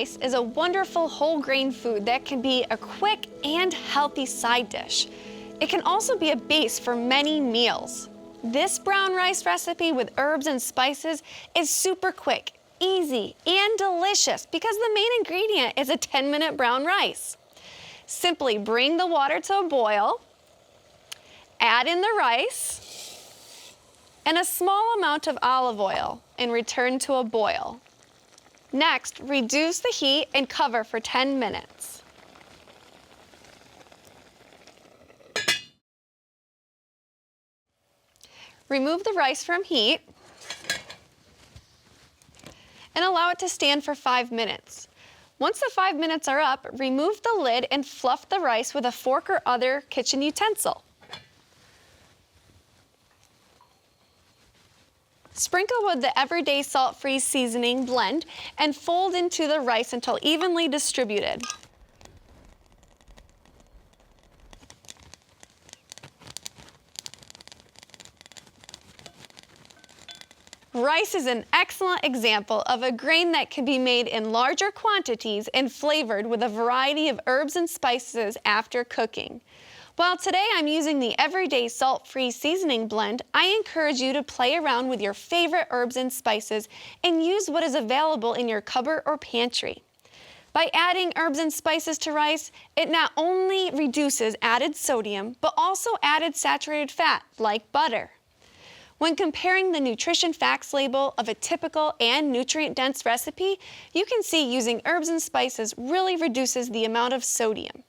rice is a wonderful whole grain food that can be a quick and healthy side dish. It can also be a base for many meals. This brown rice recipe with herbs and spices is super quick, easy, and delicious because the main ingredient is a 10-minute brown rice. Simply bring the water to a boil, add in the rice, and a small amount of olive oil, and return to a boil. Next, reduce the heat and cover for 10 minutes. Remove the rice from heat and allow it to stand for 5 minutes. Once the 5 minutes are up, remove the lid and fluff the rice with a fork or other kitchen utensil. Sprinkle with the everyday salt-free seasoning blend and fold into the rice until evenly distributed. Rice is an excellent example of a grain that can be made in larger quantities and flavored with a variety of herbs and spices after cooking. While today I'm using the everyday salt-free seasoning blend, I encourage you to play around with your favorite herbs and spices and use what is available in your cupboard or pantry. By adding herbs and spices to rice, it not only reduces added sodium, but also added saturated fat like butter. When comparing the nutrition facts label of a typical and nutrient-dense recipe, you can see using herbs and spices really reduces the amount of sodium.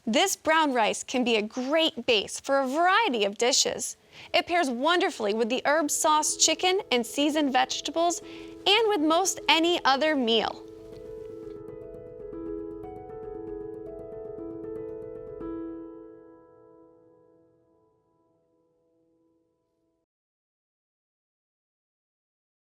This brown rice can be a great base for a variety of dishes. It pairs wonderfully with the herb sauce chicken and seasoned vegetables and with most any other meal.